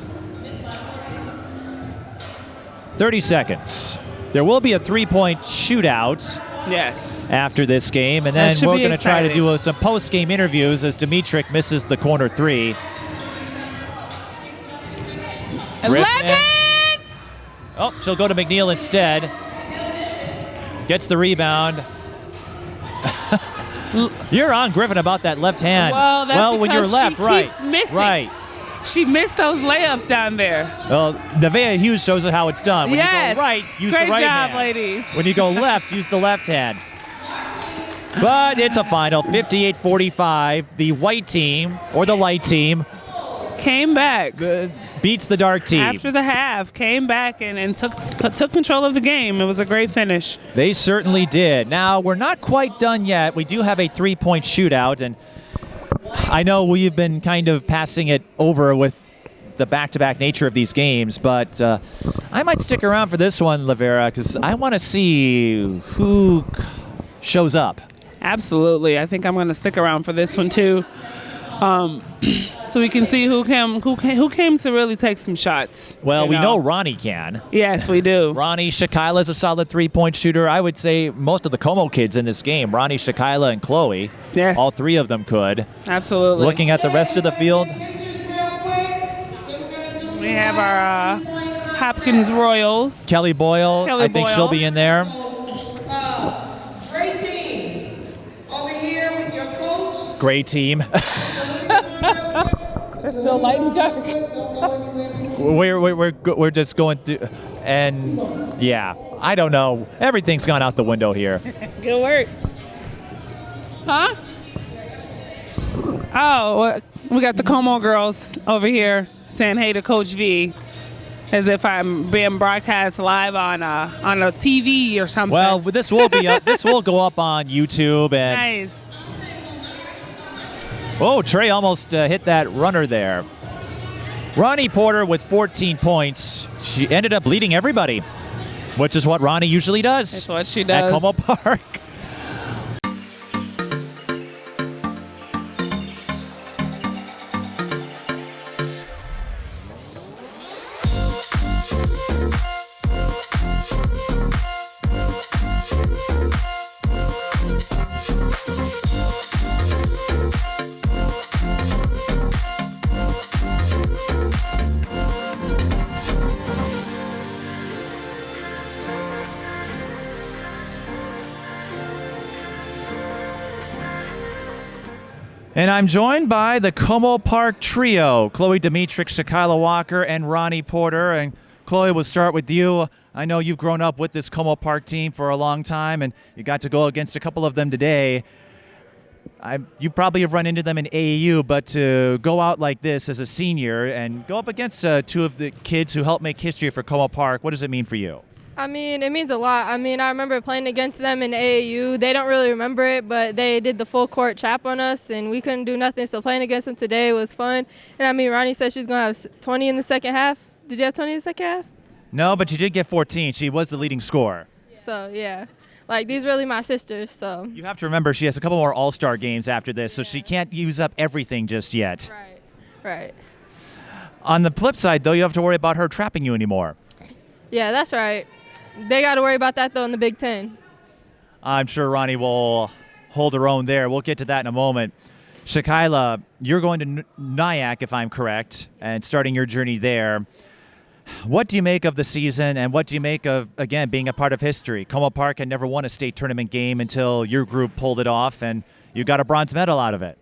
30 seconds. There will be a three-point shootout Yes. after this game, and That then should we're be going to try to exciting. do some post-game interviews as Dmytruk misses the corner three. Griffin. Left hand! Oh, she'll go to McNeil instead. Gets the rebound. You're on Griffin about that left hand. Well, that's when you're because left, she right. keeps missing. Right. She missed those layups down there. Well, Nevaeh Hughes shows it how it's done. When Yes. you go right, use Great the right job, hand. ladies. When you go left, use the left hand. But it's a final, 58-45. The white team, or the light team, Came back beats the dark team. after the half, came back and took control of the game. It was a great finish. They certainly did. Now, we're not quite done yet. We do have a three-point shootout, and I know we've been kind of passing it over with the back-to-back nature of these games, but I might stick around for this one, LaVera, because I want to see who shows up. Absolutely. I think I'm going to stick around for this one too, so we can see who came to really take some shots. Well, you we know Ronnie can. Yes, we do. Ronnie Shakila is a solid three-point shooter. I would say most of the Como kids in this game, Ronnie, Shakila, and Cloey, Yes. all three of them could. Absolutely. Looking at the rest of the field, We have our Hopkins Royal. Kelly Boyle, Kelly I think Boyle. she'll be in there. Great team. Over here with your coach. Great team. It's still light and dark. We're just going through, and yeah, I don't know. Everything's gone out the window here. Good work. Huh? Oh, we got the Como girls over here saying hey to Coach V, as if I'm being broadcast live on a TV or something. Well, this will be this will go up on YouTube, and Nice. oh, Trey almost hit that runner there. Ronnie Porter with 14 points. She ended up leading everybody, which is what Ronnie usually does. That's what she At does. Como Park. And I'm joined by the Como Park trio, Cloey, Dmytruk, Kayla Walker, and Ronnie Porter. And Cloey, we'll start with you. I know you've grown up with this Como Park team for a long time, and you got to go against a couple of them today. You probably have run into them in AAU, but to go out like this as a senior and go up against two of the kids who helped make history for Como Park, what does it mean for you? I mean, it means a lot. I mean, I remember playing against them in AAU. They don't really remember it, but they did the full court chap on us, and we couldn't do nothing. So playing against them today was fun. And I mean, Ronnie said she's going to have 20 in the second half. Did you have 20 in the second half? No, but you did get 14. She was the leading scorer. So, yeah. Like, these really my sisters, so. You have to remember she has a couple more All-Star games after this, so she can't use up everything just yet. Right. On the flip side, though, you have to worry about her trapping you anymore. Yeah, that's right. They got to worry about that, though, in the Big Ten. I'm sure Ronnie will hold her own there. We'll get to that in a moment. Kayla, you're going to Nyack, if I'm correct, and starting your journey there. What do you make of the season, and what do you make of, again, being a part of history? Como Park had never won a state tournament game until your group pulled it off, and you got a bronze medal out of it.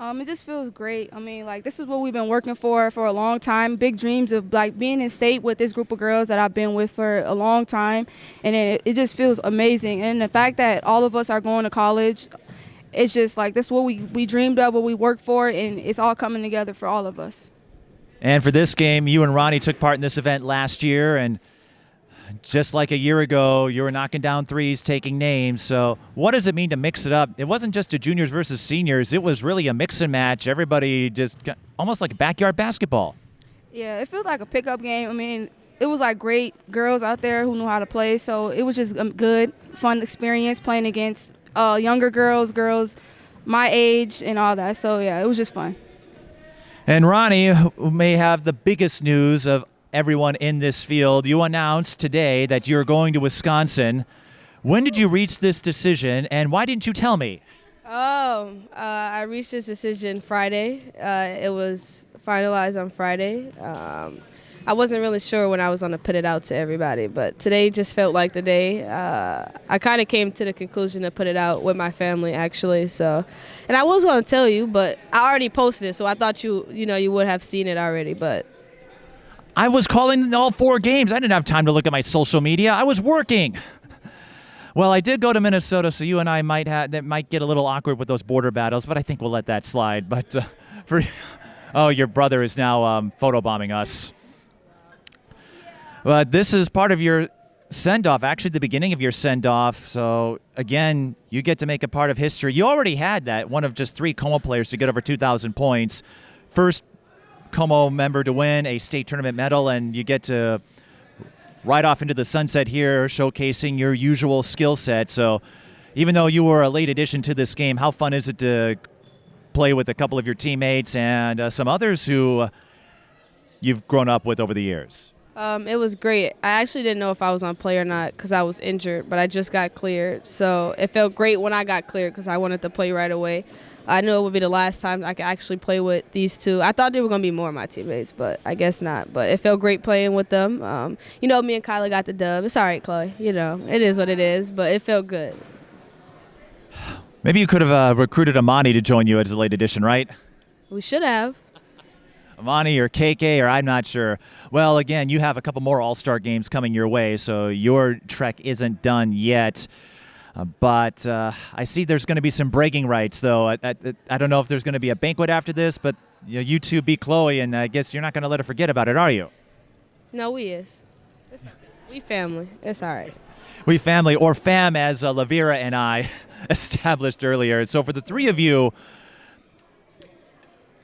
It just feels great. I mean, like, this is what we've been working for a long time. Big dreams of, like, being in state with this group of girls that I've been with for a long time. And it just feels amazing. And the fact that all of us are going to college, it's just, like, this is what we dreamed of, what we worked for, and it's all coming together for all of us. And for this game, you and Ronnie took part in this event last year, and just like a year ago, you were knocking down threes, taking names. So what does it mean to mix it up? It wasn't just a juniors versus seniors. It was really a mix and match. Everybody just got almost like backyard basketball. Yeah, it feels like a pickup game. I mean, it was like great girls out there who knew how to play. So it was just a good, fun experience playing against younger girls my age and all that. So, yeah, it was just fun. And Ronnie, who may have the biggest news of everyone in this field, you announced today that you're going to Wisconsin. When did you reach this decision, and why didn't you tell me? I reached this decision Friday. It was finalized on Friday. I wasn't really sure when I was going to put it out to everybody, but today just felt like the day. I kind of came to the conclusion to put it out with my family, actually. So, and I was going to tell you, but I already posted it, so I thought you would have seen it already, but. I was calling all 4 games. I didn't have time to look at my social media. I was working. Well, I did go to Minnesota, so you and I might get a little awkward with those border battles, but I think we'll let that slide. But your brother is now photobombing us. But this is part of your send-off, actually the beginning of your send-off. So, again, you get to make a part of history. You already had that, one of just 3 Como players to get over 2,000 points. First Como member to win a state tournament medal, and you get to ride off into the sunset here, showcasing your usual skill set. So even though you were a late addition to this game, how fun is it to play with a couple of your teammates and some others who you've grown up with over the years? It was great. I actually didn't know if I was on play or not because I was injured, but I just got cleared. So it felt great when I got cleared because I wanted to play right away. I knew it would be the last time I could actually play with these 2. I thought they were going to be more of my teammates, but I guess not. But it felt great playing with them. Me and Kayla got the dub. It's all right, Cloey. It is what it is, but it felt good. Maybe you could have recruited Amani to join you as a late addition, right? We should have. Amani or KK, or I'm not sure. Well, again, you have a couple more All-Star games coming your way, so your trek isn't done yet. But I see there's going to be some bragging rights, though. I don't know if there's going to be a banquet after this, but you two beat Cloey, and I guess you're not going to let her forget about it, are you? No, we is. We family. It's all right. We family, or fam, as Lavira and I established earlier. So for the 3 of you,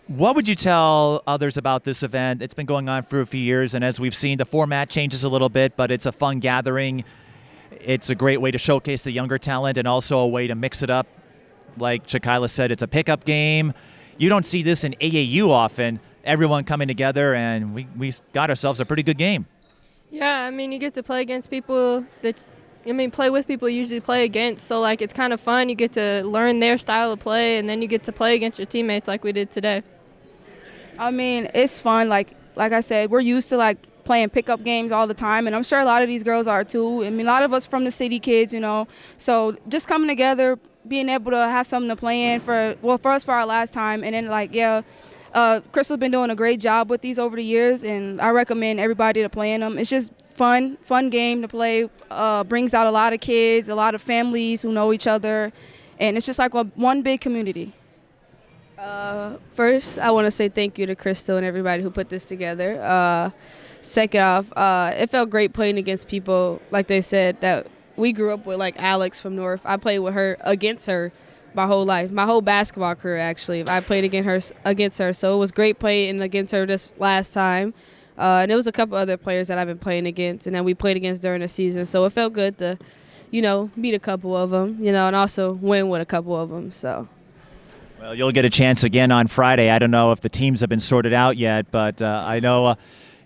what would you tell others about this event? It's been going on for a few years, and as we've seen, the format changes a little bit, but it's a fun gathering. It's a great way to showcase the younger talent and also a way to mix it up. Like Kayla said, it's a pickup game. You don't see this in AAU often. Everyone coming together, and we got ourselves a pretty good game. Yeah, I mean, you get to play against people play with people you usually play against. So, like, it's kind of fun. You get to learn their style of play, and then you get to play against your teammates like we did today. I mean, it's fun. Like I said, we're used to, like, playing pickup games all the time, and I'm sure a lot of these girls are too. I mean, a lot of us from the city kids, so just coming together, being able to have something to play in for us for our last time, and then Crystal's been doing a great job with these over the years, and I recommend everybody to play in them. It's just fun game to play. Brings out a lot of kids, a lot of families who know each other, and it's just like one big community. First, I want to say thank you to Crystal and everybody who put this together. Second off, it felt great playing against people, like they said, that we grew up with, like Alex from North. I played with her, against her, my whole life, my whole basketball career, actually. I played against her, so it was great playing against her this last time. And there was a couple other players that I've been playing against, and then we played against during the season. So it felt good to, meet a couple of them, and also win with a couple of them. So. Well, you'll get a chance again on Friday. I don't know if the teams have been sorted out yet, but I know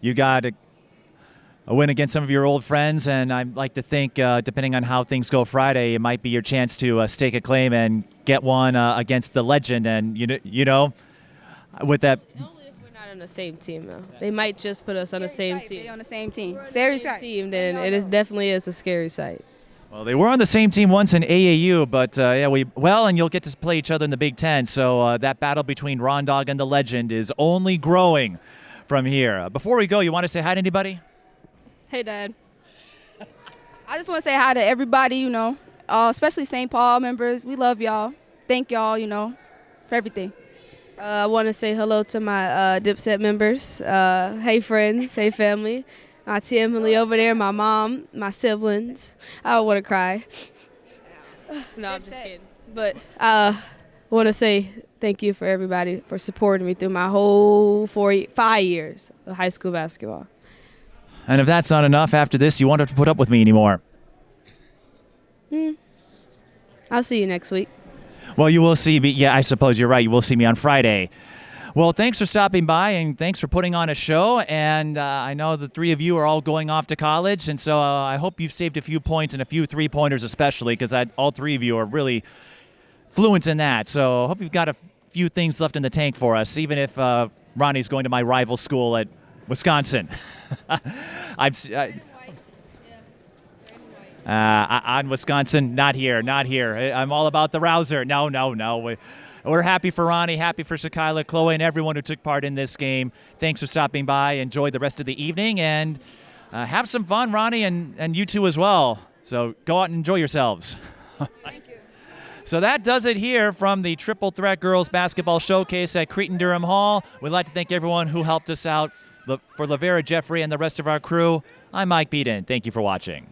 you got a win against some of your old friends, and I'd like to think, depending on how things go Friday, it might be your chance to stake a claim and get one against the legend. And with that. Only if we're not on the same team, though. They might just put us on the same team. They on the same team. Scary team. Then it definitely is a scary sight. Well, they were on the same team once in AAU, but and you'll get to play each other in the Big Ten. So that battle between Ron Dog and the legend is only growing from here. Before we go, you want to say hi to anybody? Hey, Dad. I just want to say hi to everybody, especially St. Paul members. We love y'all. Thank y'all, for everything. I want to say hello to my Dipset members. Hey, friends. Hey, family. My Auntie Emily over there, my mom, my siblings. I don't want to cry. No, I'm just kidding. But I want to say thank you for everybody for supporting me through my whole 5 years of high school basketball. And if that's not enough, after this, you won't have to put up with me anymore. I'll see you next week. Well, you will see me. Yeah, I suppose you're right. You will see me on Friday. Well, thanks for stopping by, and thanks for putting on a show. And I know the three of you are all going off to college, and so I hope you've saved a few points and a few three-pointers especially, because all three of you are really fluent in that. So I hope you've got a few things left in the tank for us, even if Ronnie's going to my rival school at Wisconsin. On Wisconsin, not here. I'm all about the Rouser. No. We're happy for Ronnie, happy for Kayla, Cloey, and everyone who took part in this game. Thanks for stopping by. Enjoy the rest of the evening, and have some fun, Ronnie, and you too as well. So go out and enjoy yourselves. Thank you. So that does it here from the Triple Threat Girls Basketball Showcase at Cretin-Derham Hall. We'd like to thank everyone who helped us out. For Lavera, Jeffrey, and the rest of our crew, I'm Mike Beaton. Thank you for watching.